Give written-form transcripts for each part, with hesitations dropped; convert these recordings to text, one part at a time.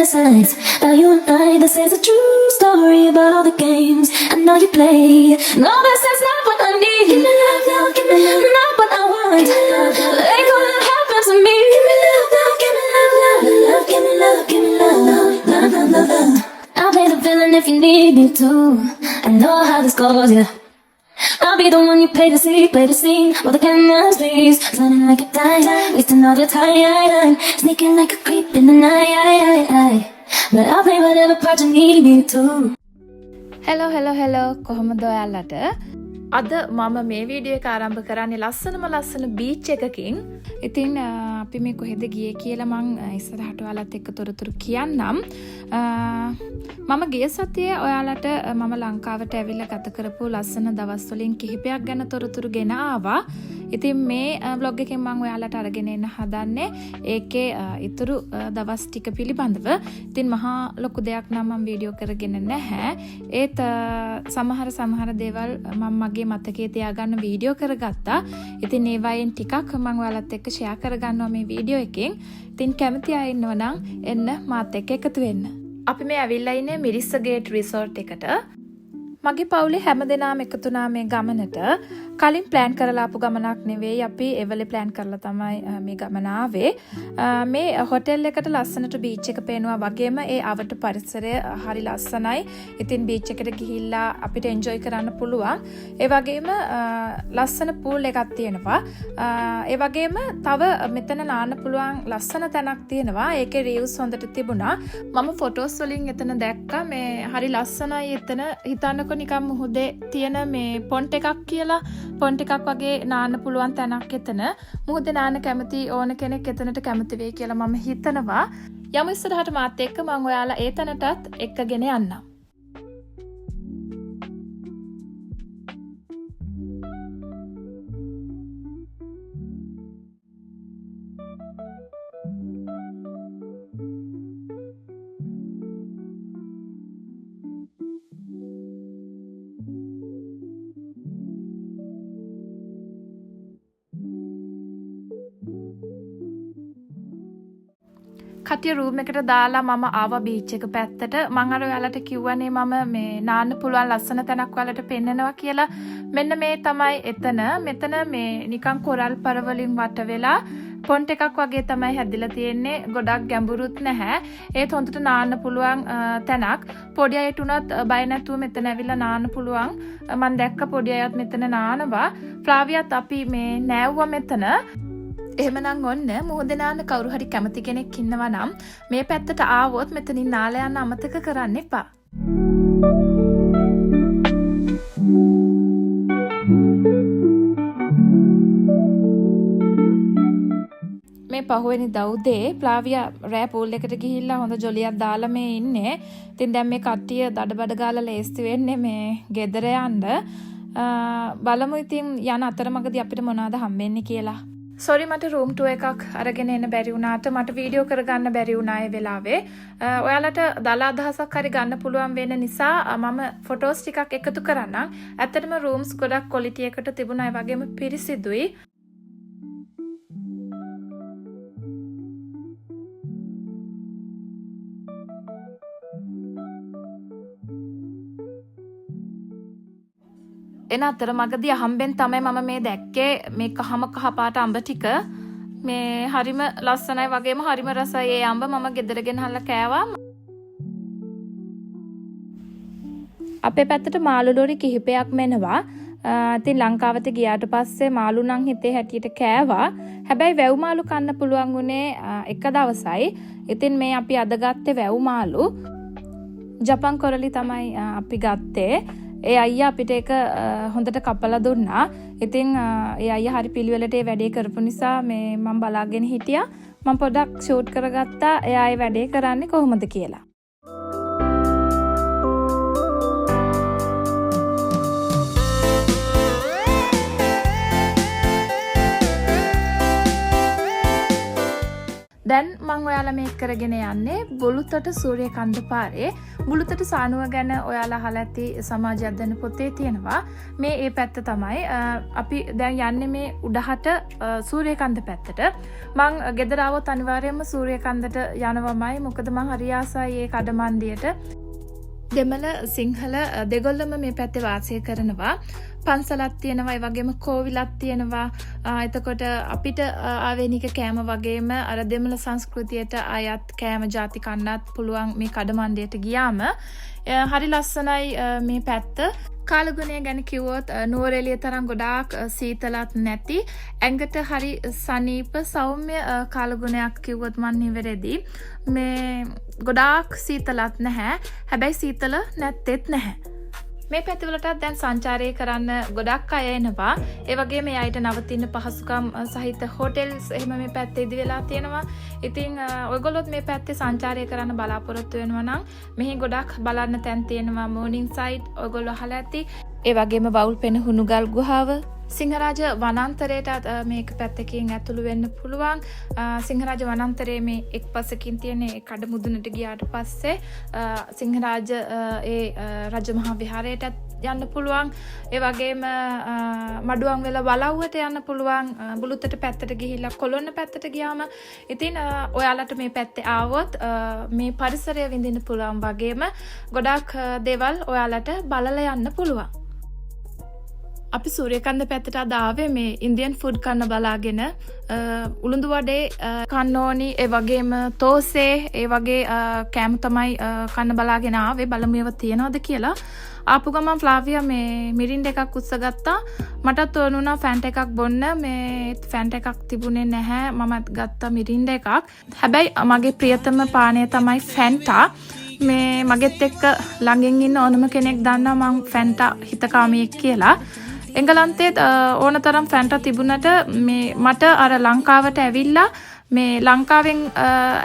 fantasize about you and I. This is a true story about all the games and all you play. No, this is not what I need. Give me love now, give me love. Not what I want. Give me love now. Ain't gonna happen to me. Give me love now, give me love, love, love. Give me love, give me love, love, love, love, love, love. I'll play the villain if you need me to. I know how this goes, yeah. I'll be the one you play the scene, while the cameras freeze, running like a dime, wasting all your time, sneaking like a creep in the night. But I'll play whatever part you need me to. hello කොහොමද ඔයාලට අද මම මේ video එක ආරම්භ කරන්නේ ලස්සන beach එකකින්. ඉතින් අපි මේ කොහෙද ගියේ කියලා මං ඉස්සරහට ඔයාලත් එක්ක තොරතුරු කියන්නම්. මම ගිය සතියේ ඔයාලට මම ලංකාවට ඇවිල්ලා ගත කරපු ලස්සන දවස් වලින් කිහිපයක් ගැන තොරතුරු ගෙන ආවා. ඉතින් මේ vlog එකෙන් මම ඔයාලට අරගෙන එන්න හදන්නේ ඒකේ ඊතුරු දවස් ටික පිළිබඳව. ඉතින් මහා ලොකු දෙයක් නම් මම වීඩියෝ කරගෙන නැහැ. ඒත් සමහර දේවල් මම මගේ මතකයේ තියාගන්න වීඩියෝ කරගත්තා. ඉතින් ඒ වයින් ටිකක් මම ඔයාලත් එක්ක ෂෙයා කරගන්නවා මේ වීඩියෝ එකෙන්. ඉතින් කැමති අය ඉන්නවා නම් එන්න මාත් එක්ක එකතු වෙන්න. අපි මේ ඇවිල්ලා ඉන්නේ මිරිස්ස ගේට් රිසෝට් එකට. මගේ පවුලේ හැමදෙනාම එකතු වුණා මේ ගමනට. කලින් ප්ලෑන් කරලා ආපු ගමනක් නෙවෙයි. අපි එවලේ ප්ලෑන් කරලා තමයි මේ ගමන ආවේ. මේ හොටෙල් එකට ලස්සනට බීච් එක පේනවා වගේම ඒ අවට පරිසරය හරි ලස්සනයි. ඉතින් බීච් එකට ගිහිල්ලා අපිට එන්ජොයි කරන්න පුළුවන්. ඒ වගේම ලස්සන පූල් එකක් තියෙනවා. ඒ වගේම තව මෙතන නාන්න පුළුවන් ලස්සන තැනක් තියෙනවා. ඒකේ රිව්ස් හොඳට තිබුණා. මම ෆොටෝස් වලින් එතන දැක්කා. මේ හරි ලස්සනයි එතන. හිතන්නකො නිකම් මුහුදේ තියෙන මේ පොන්ට් එකක් කියලා. පොන්ට් එකක් වගේ නාන්න පුළුවන් තැනක් එතන. මුහුදේ නාන්න කැමති ඕන කෙනෙක් එතනට කැමති වෙයි කියලා මම හිතනවා. යමු ඉස්සරහට මාත් එක්ක මම ඔයාලා ඒ තැනටත් එක්කගෙන යන්නම්. කටිය රූම් එකට දාලා මම ආවා බීච් එක පැත්තට. මම අර ඔයාලට කිව්වනේ මම මේ නාන්න පුළුවන් ලස්සන තැනක් ඔයාලට පෙන්නනවා කියලා. මෙන්න මේ තමයි එතන. මෙතන මේ නිකන් කොරල් පර වලින් වට වෙලා පොන්ට් එකක් වගේ තමයි හැදිලා තියෙන්නේ. ගොඩක් ගැඹුරුත් නැහැ. ඒත් හොඳට නාන්න පුළුවන් තැනක්. පොඩි අයට උනත් බය නැතුව මෙතන ඇවිල්ලා නාන්න පුළුවන්. මම දැක්ක පොඩි අයත් මෙතන නානවා. ෆ්ලාවියාත් අපි මේ නෑවුවා මෙතන. එහෙමනම් ඔන්න මුහුදේ නාන්න කවුරු හරි කැමති කෙනෙක් ඉන්නවා නම් මේ පැත්තට ආවොත් මෙතනින් නාලා යන්න අමතක කරන්න එපා. මේ පහුවෙනි දවුදේ ප්ලාවියා රෑ පූල් එකට ගිහිල්ලා හොඳ ජොලියක් දාලා මේ ඉන්නේ. ඉතින් දැන් මේ කට්ටිය දඩබඩ ගාලා ලේස්ති වෙන්නේ මේ ගෙදර යන්න. බලමු ඉතින් යන අතරමඟදී අපිට මොනවද හම්බෙන්නේ කියලා. සෝරි මට රූම් ටුවර් එකක් අරගෙන එන්න බැරි වුණාට මට වීඩියෝ කරගන්න බැරි වුණා ඒ වෙලාවේ. ඔයාලට දල අදහසක් හරි ගන්න පුළුවන් වෙන නිසා මම ෆොටෝස් ටිකක් එකතු කරන්නම්. ඇත්තටම රූම්ස් ගොඩක් ක්වොලිටි එකට තිබුණා. ඒ වගේම පිරිසිදුයි. එන අතර මගදී අහම්බෙන් තමයි මම මේ දැක්කේ මේ කහ පාට අඹ ටික. මේ හරිම ලස්සනයි වගේම හරිම රසයි. ඒ අඹ මම ගෙදර ගෙනහල්ලා කෑවා. අපේ පැත්තට මාළු ලෝරි කිහිපයක් මෙනවා. ඉතින් ලංකාවට ගියාට පස්සේ මාළු නම් හිතේ හැටියට කෑවා. හැබැයි වැව් මාළු කන්න පුළුවන් උනේ එක දවසයි. ඉතින් මේ අපි අද ගත්තේ වැව් මාළු. ජපන් කොරලි තමයි අපි ගත්තේ. ඒ අයියා අපිට ඒක හොඳට කපලා දුන්නා. ඉතින් ඒ අයියා හරි පිළිවෙලට ඒ වැඩේ කරපු නිසා මේ මම බලාගෙන හිටියා. මම පොඩක් ෂූට් කරගත්තා එයා ඒ වැඩේ කරන්නේ කොහොමද කියලා. දැන් මං ඔයාලා මේ කරගෙන යන්නේ බුලුතට සූර්යකන්ද පාරේ. බුලුතට සානුව ගැන ඔයාලා අහලා ඇති සමාජ අධ්‍යයන පොතේ තියෙනවා. මේ ඒ පැත්ත තමයි අපි දැන් යන්නේ මේ උඩහට සූර්යකන්ද පැත්තට. මං ගෙදර ආවොත් අනිවාර්යයෙන්ම සූර්යකන්දට යනවමයි. මොකද මං හරි ආසයි ඒ කඩමන්දියට. දෙමළ සිංහල දෙගොල්ලම මේ පැත්තේ වාසය කරනවා. පන්සලක් තියෙනවා, ඒ වගේම කෝවිලක් තියෙනවා. එතකොට අපිට ආවේනික කෑම වගේම අර දෙමළ සංස්කෘතියට අයත් කෑම ಜಾති කන්නත් පුළුවන් මේ කඩමණ්ඩියට ගියාම. හරි ලස්සනයි මේ පැත්ත. කාලගුණය ගැන කිව්වොත් නුවරඑළිය තරම් ගොඩාක් සීතලත් නැති, ඇඟට හරි සනීප සෞම්‍ය කාලගුණයක් කිව්වොත් මන් නිවැරදි. මේ ගොඩාක් සීතලත් නැහැ, හැබැයි සීතල නැත්තේත් නැහැ. මේ පැතිවලටත් දැන් සංචාරය කරන්න ගොඩක් අය එනවා. ඒ වගේම මේ අයට නවතින්න පහසුකම් සහිත හෝටෙල්ස් එහෙම මේ පැත්තේ ඉදි වෙලා තියෙනවා. ඉතින් ඔයගොල්ලොත් මේ පැත්තේ සංචාරය කරන්න බලාපොරොත්තු වෙනවා නම් මෙහි ගොඩක් බලන්න තැන් තියෙනවා. මෝර්නින් සයිඩ් ඔයගොල්ලෝ අහලා ඇති. ඒ වගේම වවුල් පෙන හුණුගල් ගුහාව, සිංහරාජ වනාන්තරයට මේක පැත්තකින් ඇතුළු වෙන්න පුළුවන්. සිංහරාජ වනාන්තරයේ මේ එක් පසකින් තියෙන කඩ මුදුනට ගියාට පස්සේ සිංහරාජ ඒ රජමහා විහාරයට යන්න පුළුවන්. ඒ වගේම මඩුවන් වෙල වලව්වට යන්න පුළුවන්. බුලුතට පැත්තට ගිහිල්ලා කොළොන්න පැත්තට ගියාම ඉතින් ඔයාලට මේ පැත්තේ ආවොත් මේ පරිසරය විඳින්න පුළුවන් වගේම ගොඩක් දේවල් ඔයාලට බලලා යන්න පුළුවන්. අපි සූර්යකන්ද පැත්තට අද ආවේ මේ ඉන්දියන් ෆුඩ් කන්න බලාගෙන. උළුඳු වඩේ කන්න ඕනි, ඒ වගේම තෝසේ, ඒ වගේ කෑම තමයි කන්න බලාගෙන ආවේ. බලමු ඒවා තියනවද කියලා. ආපු ගමන් ෆ්ලාවියා මේ මිරින්ඩ එකක් උස්සගත්තා. මටත් ඕනුණා ෆැන්ටා එකක් බොන්න. මේ ෆැන්ටා එකක් තිබුණේ නැහැ. මමත් ගත්තා මිරින්ඩ එකක්. හැබැයි මගේ ප්‍රියතම පානය තමයි ෆැන්ටා. මේ මගෙත් එක්ක ළඟින් ඉන්න ඕනම කෙනෙක් දන්නවා මං ෆැන්ටා හිතකාමියෙක් කියලා. එංගලන්තේත් ඕන තරම් ෆැන්ටා තිබුණට මේ මට අර ලංකාවට ඇවිල්ලා මේ ලංකාවෙන්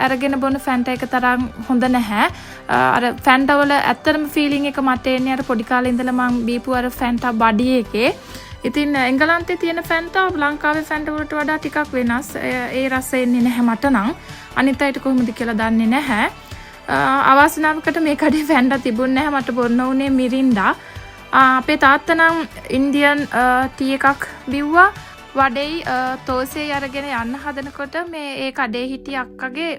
අරගෙන බොන ෆැන්ටා එක තරම් හොඳ නැහැ. අර ෆැන්ටා වල ඇත්තටම ෆීලිං එක මට එන්නේ අර පොඩි කාලේ ඉඳලා මං බීපු අර ෆැන්ටා බඩි එකේ. ඉතින් එංගලන්තේ තියෙන ෆැන්ටා ලංකාවේ ෆැන්ටා වලට වඩා ටිකක් වෙනස්. ඒ රස එන්නේ නැහැ මට නම්. අනිත් අයට කොහොමද කියලා දන්නේ නැහැ. අවාසනාවකට මේ කඩේ ෆැන්ටා තිබුණේ නැහැ. මට බොන්න උනේ මිරින්ඩා. අපේ තාත්තා නම් ඉන්දියන් ටී එකක් බිව්වා. වඩේයි තෝසේ අරගෙන යන්න හදනකොට මේ ඒ කඩේ හිටිය අක්කගේ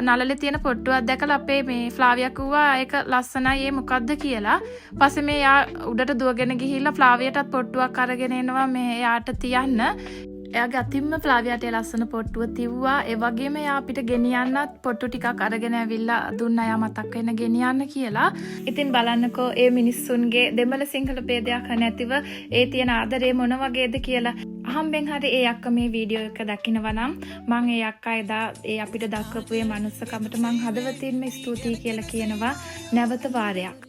නළලේ තියෙන පොට්ටුවක් දැකලා අපේ මේ ෆ්ලාවියා කිව්වා ඒක ලස්සනයි, ඒ මොකද්ද කියලා. පස්සේ මේ යා උඩට දුවගෙන ගිහිල්ලා ෆ්ලාවියාටත් පොට්ටුවක් අරගෙන එනවා මේ යාට තියන්න. එයාගේ අතින්ම ෆ්ලාවියාට ලස්සන පොට්ටුව තිව්වා. ඒ වගේම එයා අපිට ගෙනියන්නත් පොට්ටු ටිකක් අරගෙන ඇවිල්ලා දුන්නා. යා මතක් වෙන ගෙනියන්න කියලා. ඉතින් බලන්නකෝ ඒ මිනිස්සුන්ගේ දෙමළ සිංහල ભેදයක් නැතිව ඒ තියෙන ආදරේ මොන වගේද කියලා. අහම්බෙන් හරි ඒ අක්ක මේ වීඩියෝ එක දකිනවා නම් මං ඒ අක්කා එදා ඒ අපිට දක්වපු ඒ මනුස්සකමට මං හදවතින්ම ස්තුතියි කියලා කියනවා නැවත වාරයක්.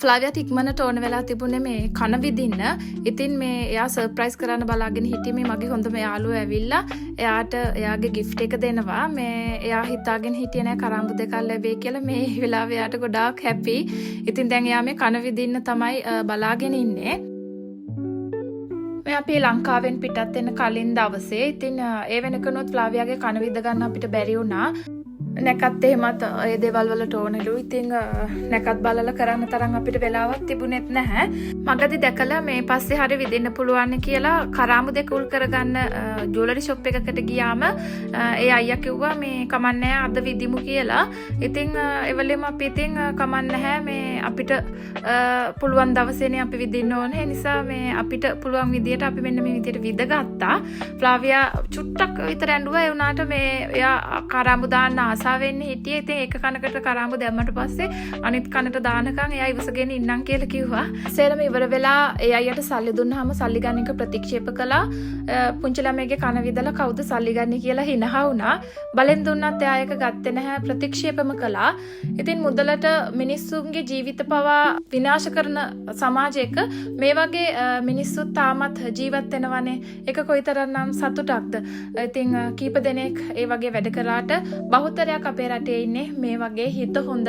ෆ්ලාවියාට ඉක්මනට ඕන වෙලා තිබුණේ මේ කන විදින්න. ඉතින් මේ එයා සර්ප්‍රයිස් කරන්න බලාගෙන හිටියේ මේ මගේ හොඳම යාළුවා ඇවිල්ලා එයාට එයාගේ ගිෆ්ට් එක දෙනවා. මේ එයා හිතාගෙන හිටියේ නෑ කරාඹු දෙකක් ලැබෙයි කියලා. මේ වෙලාවේ එයාට ගොඩාක් හැපි. ඉතින් දැන් එයා මේ කන විදින්න තමයි බලාගෙන ඉන්නේ. මේ අපි ලංකාවෙන් පිටත් වෙන කලින් දවසේ ඉතින් ඒ වෙනකනොත් ෆ්ලාවියාගේ කන විද ගන්න අපිට බැරි වුණා. නැකත් එහෙමත් ඒ දේවල් වලට ඕනෙලු. ඉතින් නැකත් බලලා කරන්න තරම් අපිට වෙලාවක් තිබුණෙත් නැහැ. මගදී දැකලා මේ පස්සේ හරි විදින්න පුළුවන් කියලා කරාඹු දෙක උල් කරගන්න ජුවලරි ෂොප් එකකට ගියාම ඒ අයියා කිව්වා මේ කමන්නේ අද විදිමු කියලා. ඉතින් එවලෙම අපි ඉතින් කමන්නේ නැහැ මේ අපිට පුළුවන් දවසේනේ අපි විදින්න ඕනේ. ඒ නිසා මේ අපිට පුළුවන් විදියට අපි මෙන්න මේ විදියට විදගත්තා. ෆ්ලාවියා චුට්ටක් විතර ඇඬුවා. ඒ වුණාට මේ එයා කරාඹු දාන්න ආසාවෙන්නේ හිටියේ. ඉතින් ඒක කනකට කරාඹු දැම්මට පස්සේ අනිත් කනට දානකම් එයා ඉවසගෙන ඉන්නම් කියලා කිව්වා. සේරම ඉවර වෙලා ඒ අයියට සල්ලි දුන්නාම සල්ලි ගන්න එක ප්‍රතික්ෂේප කළා. පුංචි ළමයිගේ කන විදලා කවුද සල්ලි ගන්නේ කියලා හිනහා වුණා. බලෙන් දුන්නත් එයා ඒක ගත්තේ නැහැ, ප්‍රතික්ෂේපම කළා. ඉතින් මුදලට මිනිස්සුන්ගේ ජීවිත පවා විනාශ කරන සමාජයක මේ වගේ මිනිස්සු තාමත් ජීවත් වෙනවනේ. ඒක කොයිතරම්නම් සතුටක්ද. ඉතින් කීප දෙනෙක් ඒ වගේ වැඩ කරාට බහුතරයක් ගොඩක් අපේ රටේ ඉන්නේ මේ වගේ හිත හොඳ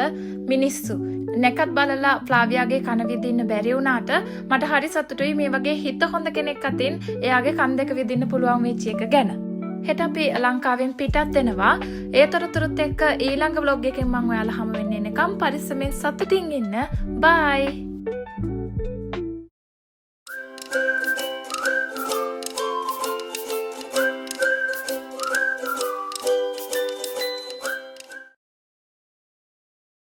මිනිස්සු. නැකත් බලලා ෆ්ලාවියාගේ කන විදින්න බැරි වුණාට මට හරි සතුටුයි මේ වගේ හිත හොඳ කෙනෙක් අතින් එයාගේ කන් දෙක විදින්න පුළුවන් වෙච්ච එක ගැන. හෙට අපි ලංකාවෙන් පිටත් වෙනවා. ඒ තොරතුරුත් එක්ක ඊළඟ vlog එකෙන් මම ඔයාලා හමු වෙන්න එනකම් පරිස්සමෙන් සතුටින් ඉන්න. bye.